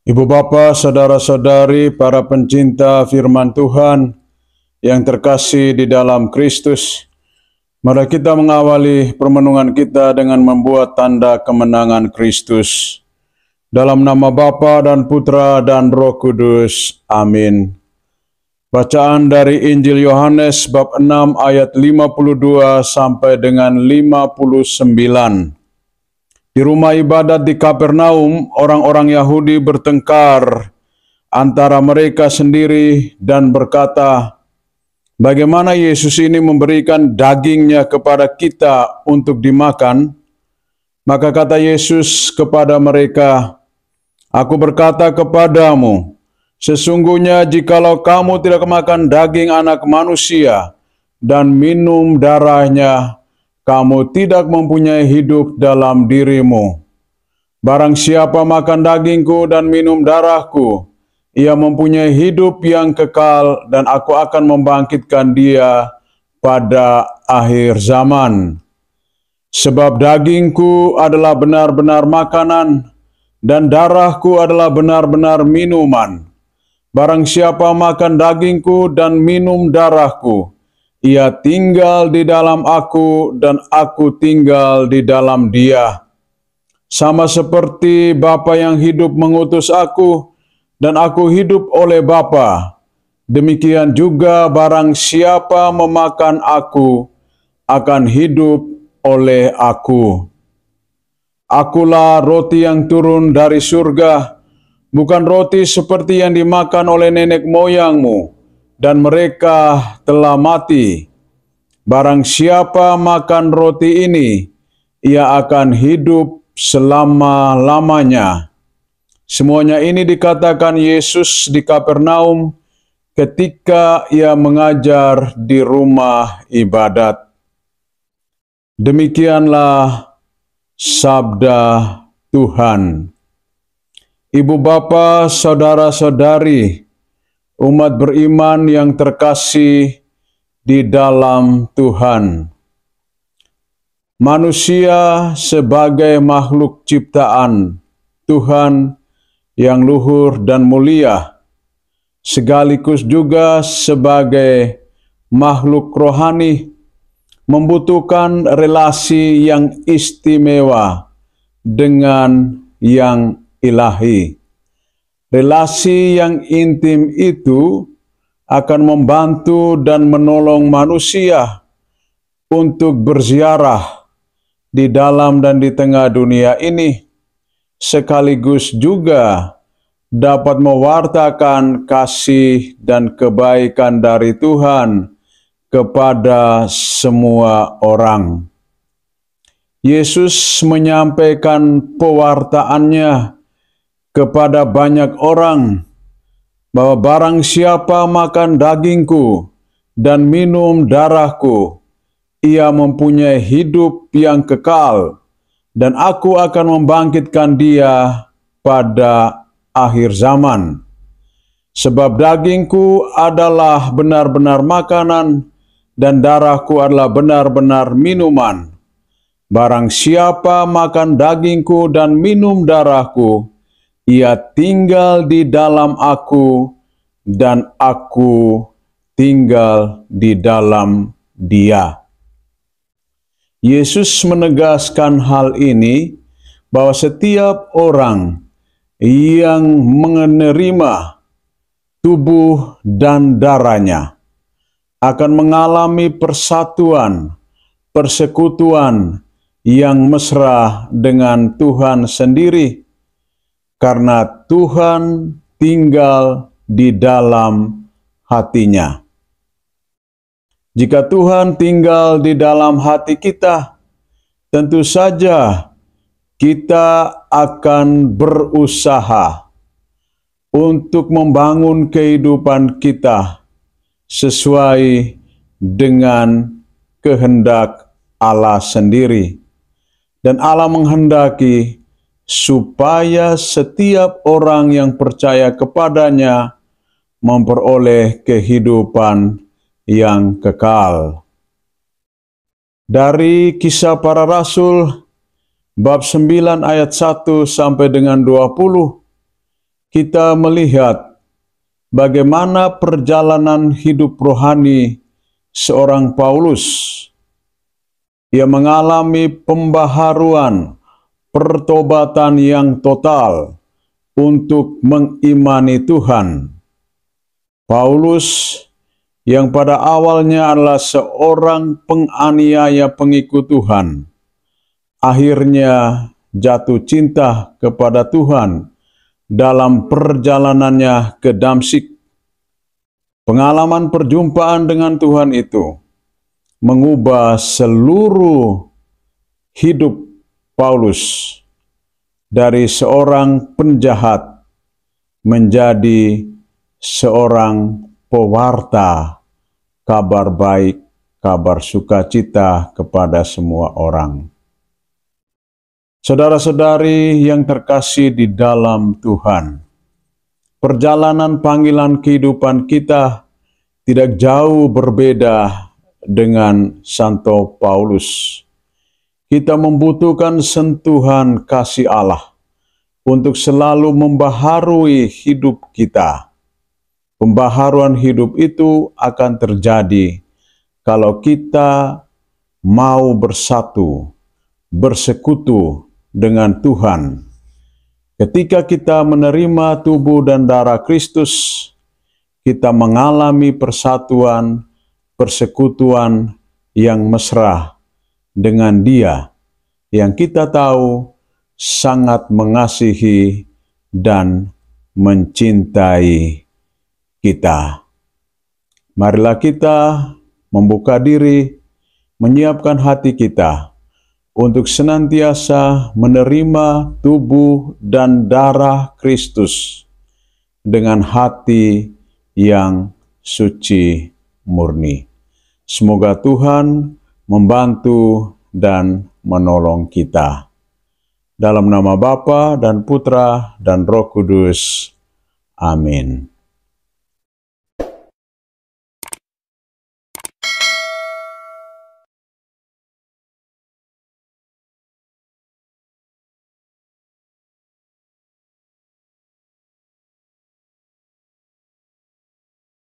Ibu bapa, saudara-saudari, para pencinta firman Tuhan yang terkasih di dalam Kristus, mari kita mengawali permenungan kita dengan membuat tanda kemenangan Kristus. Dalam nama Bapa dan Putra dan Roh Kudus. Amin. Bacaan dari Injil Yohanes bab 6 ayat 52 sampai dengan 59. Di rumah ibadat di Kapernaum, orang-orang Yahudi bertengkar antara mereka sendiri dan berkata, "Bagaimana Yesus ini memberikan dagingnya kepada kita untuk dimakan?" Maka kata Yesus kepada mereka, "Aku berkata kepadamu, sesungguhnya jikalau kamu tidak makan daging anak manusia dan minum darahnya, kamu tidak mempunyai hidup dalam dirimu. Barang siapa makan dagingku dan minum darahku, ia mempunyai hidup yang kekal, dan aku akan membangkitkan dia pada akhir zaman. Sebab dagingku adalah benar-benar makanan, dan darahku adalah benar-benar minuman. Barang siapa makan dagingku dan minum darahku, ia tinggal di dalam aku dan aku tinggal di dalam dia. Sama seperti Bapa yang hidup mengutus aku dan aku hidup oleh Bapa, demikian juga barang siapa memakan aku akan hidup oleh aku. Akulah roti yang turun dari surga, bukan roti seperti yang dimakan oleh nenek moyangmu, dan mereka telah mati. Barang siapa makan roti ini, ia akan hidup selama-lamanya." Semuanya ini dikatakan Yesus di Kapernaum ketika ia mengajar di rumah ibadat. Demikianlah sabda Tuhan. Ibu bapa, saudara-saudari, umat beriman yang terkasih di dalam Tuhan. Manusia sebagai makhluk ciptaan Tuhan yang luhur dan mulia, sekaligus juga sebagai makhluk rohani, membutuhkan relasi yang istimewa dengan yang ilahi. Relasi yang intim itu akan membantu dan menolong manusia untuk berziarah di dalam dan di tengah dunia ini, sekaligus juga dapat mewartakan kasih dan kebaikan dari Tuhan kepada semua orang. Yesus menyampaikan pewartaannya kepada banyak orang, bahwa barang siapa makan dagingku dan minum darahku, ia mempunyai hidup yang kekal, dan aku akan membangkitkan dia pada akhir zaman. Sebab dagingku adalah benar-benar makanan, dan darahku adalah benar-benar minuman. Barang siapa makan dagingku dan minum darahku, ia tinggal di dalam aku dan aku tinggal di dalam dia. Yesus menegaskan hal ini, bahwa setiap orang yang menerima tubuh dan darahnya akan mengalami persatuan, persekutuan yang mesra dengan Tuhan sendiri, karena Tuhan tinggal di dalam hatinya. Jika Tuhan tinggal di dalam hati kita, tentu saja kita akan berusaha untuk membangun kehidupan kita sesuai dengan kehendak Allah sendiri. Dan Allah menghendaki supaya setiap orang yang percaya kepadanya memperoleh kehidupan yang kekal. Dari Kisah Para Rasul bab 9 ayat 1 sampai dengan 20, kita melihat bagaimana perjalanan hidup rohani seorang Paulus. Ia mengalami pembaharuan, pertobatan yang total untuk mengimani Tuhan. Paulus yang pada awalnya adalah seorang penganiaya pengikut Tuhan, akhirnya jatuh cinta kepada Tuhan dalam perjalanannya ke Damsyik. Pengalaman perjumpaan dengan Tuhan itu mengubah seluruh hidup Paulus dari seorang penjahat menjadi seorang pewarta kabar baik, kabar sukacita kepada semua orang. Saudara-saudari yang terkasih di dalam Tuhan, perjalanan panggilan kehidupan kita tidak jauh berbeda dengan Santo Paulus. Kita membutuhkan sentuhan kasih Allah untuk selalu membaharui hidup kita. Pembaharuan hidup itu akan terjadi kalau kita mau bersatu, bersekutu dengan Tuhan. Ketika kita menerima tubuh dan darah Kristus, kita mengalami persatuan, persekutuan yang mesra dengan Dia yang kita tahu sangat mengasihi dan mencintai kita. Marilah kita membuka diri, menyiapkan hati kita untuk senantiasa menerima tubuh dan darah Kristus dengan hati yang suci murni. Semoga Tuhan membantu dan menolong kita. Dalam nama Bapa dan Putra dan Roh Kudus. Amin.